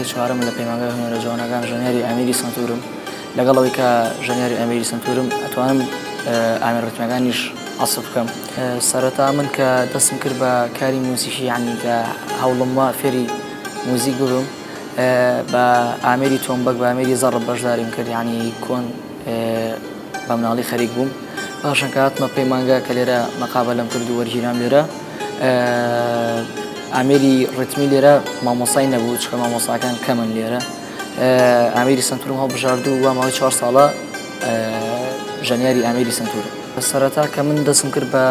سەرەکی چوارم لە پەیمانگای هونەرە جوانەکان ژەنێری ئەمیری سنتورم لەگەڵەوەی کە ژەنێری ئەمیری سنتورم ئەتوانم ئامێر ڕتمەکانیش عەسڵ بکەم. سەرەتا من کە دەستم کرد بە کاری موزیکی یعنی کە هەوڵم وا فێری موزیک ببم بە ئامێری تۆمبەک بە ئامێری زەڕب بەشداریم کرد یعنی کۆن بە مناڵی خەریک بووم. پاشان کە هاتمە پەیمانگا کە لێرە مەقابەلەم کرد و وەرگیرام لێرە ئامێری ڕتمی لێرە مامۆسای نەبوو چکە مامۆساکان کەمن لێرە ئامێری سنتورم هەڵبژاردوو و ماوەی 4 ساڵە ژەنیاری ئامێری سنتورم. سەرەتا کە من دەستم کرد بە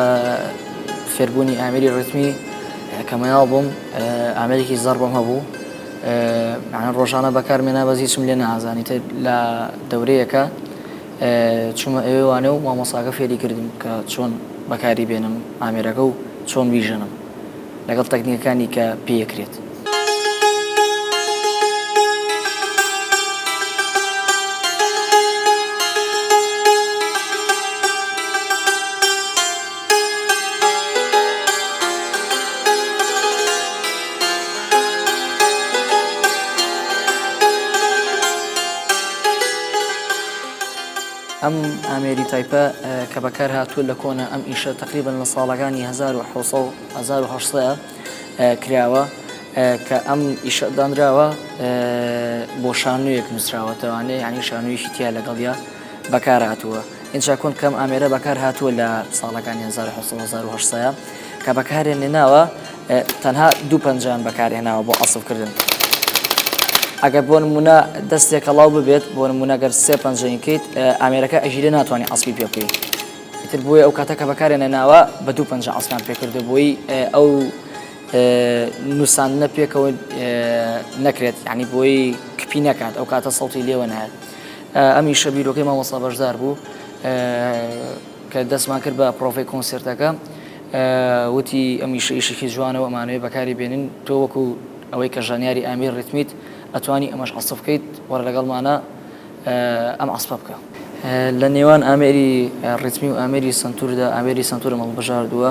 فێربوونی ئامێری ڕتمی کە مەیاڵ بووم ئامێرێکی زەڕبم هەبوو ڕۆژانە بەکارمێنا بەس هیچم لێ نەئازانی تر لە دەورەیەکە چوومە ئێوەوانە و مامۆساکە فێری کردم کە چۆن بەکاری بێنم ئامێرەکە و چۆن بیژەنم لەگەڵ تەکنیکەکانی کە پێیەکرێت. ئەم ئامێری تایپە کە بەکار هاتووە لە کۆنە ئەم ئیشە تقریبن لە ساڵەکانی 1970 کراوە کە ئەم ئیشە دانراوە بۆ شانوویەک نووسراوەتەوانێ ینی شانوویەکی تیا لەگەڵیا بەکار هاتووە. ئینجا کۆن کەم ئامێرە بەکار هاتووە لە ساڵەکانی 1970 کە بەکارهێنێناوە تەنها دوو پەنجان بەکارهێناوە بۆ عەسڵکردن. ئەگەر بۆ نمونە دەستێک هەڵاو ببێت بۆ نمونە گەر سێ پەنجەیەکەیت ئامێرەکە ئەژیرە ناتوانێت عەسپی پێ بکەیت. ئیتر بۆیە ئەو کاتە کە بەکارهێنێناوە بە دوو پەنجە عەسپیان پێکردو بۆی ئەو نووساندنە پێکەوە نەکرێت یعنی بۆی کپی نەکات ئەو کاتە سەڵتی لێوە نایەت. ئەمیشە بیرۆکەی مامۆستا بەشدار بوو کە دەستمان کرد بە پرۆفی کۆنسێرتەکە وتی ئەمیشە ئیشێکی جوانەوە ئەمانەوەی بەکاری بێنن تۆ وەکو ئەوەی کە ژانیاری ئامێر ڕتمیت ئەتوانی ئەمەش عەسڵ بکەیت وەرە لەگەڵمانە ئەم عەسپە بکە. لە نێوان ئامێری ڕتمی و ئامێری سنتوردا ئامێری سنتورم هەڵبژاردووە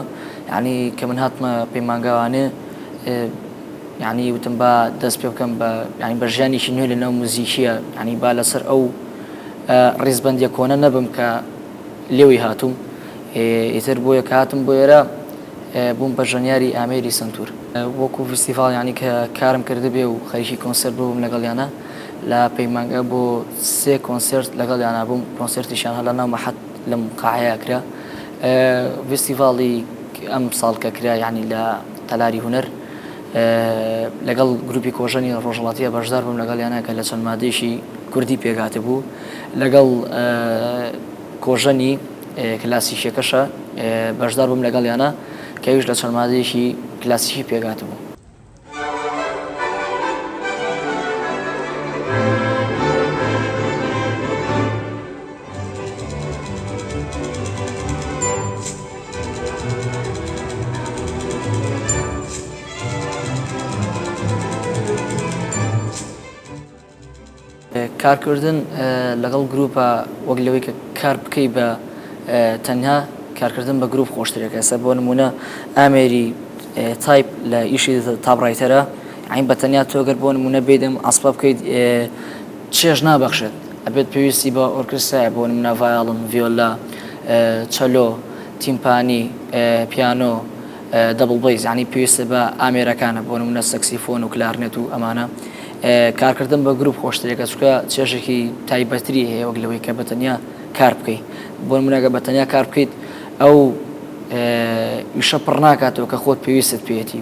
یعنی کە من هاتمە پەیمانگاوانێ یعنی وتم بە دەست پێ بکەم بە ینی بە ژیانێکی نوێ لەناو موزیکیە ینی با لەسەر ئەو ڕێزبەندیە کۆنە نەبم کە لێوی هاتووم ئیتر بۆیە کە هاتم بۆ ئێرە بووم بە ژەنیاری ئامێری سنتور وەکو فستیڤاڵ ینی کە کارم کردبێ و خەریکی کۆنسرت بووم لەگەڵیانە لە پەیمانگا بۆ 3 کۆنسرت لەگەڵیانە بووم کۆنسرتیشیان هەڵە ناو مەحەد لەم قاعەیە کرا. فستیڤاڵی ئەم ساڵ کە کرا یعنی لە تەلاری هونەر لەگەڵ گروپی کۆژەنی ڕۆژهەڵاتیە بەشدار بووم لەگەڵیانە کە لە چەند مادەیەکی کوردی پێکهاتە بوو لەگەڵ کۆژەنی کلاسیکیەکەشە بەشدار بووم لەگەڵیانە کە ئەویش لە چەند مادەیەکی کلاسیکی پێکهاتە بوو. کارکردن لەگەڵ گروپە وەک لەوەی کە کار بکەی بە تەنها کارکردن بە گروپ خۆشترێکە ئێستا بۆ نمونە ئامێری تایپ لە ئیشی تاپڕایتەرە عین بە تەنیا تۆگەر بۆ نمونە بێدەم عەسپە بکەیت چێژ نابەخشێت ئەبێت پێویستی بە ئۆرکسترایە بۆ نمونە ڤایۆڵن ڤیۆلا چەلۆ تیمپانی پیانۆ دەبڵ بەیز ینی پێویستە بە ئامێرەکانە بۆ نمونە سەکسیفۆن و کلارنێت و ئەمانە کارکردن بە گروپ خۆشترێکە چکە چێژێکی تایبەتری هەیە وەک لەوەی کە بەتەنیا کار بکەیت بۆ نمونەگە بەتەنیا کار بکەیت ئەو ئیشە پڕ ناکاتەوە کە خۆت پێویستت پێێتی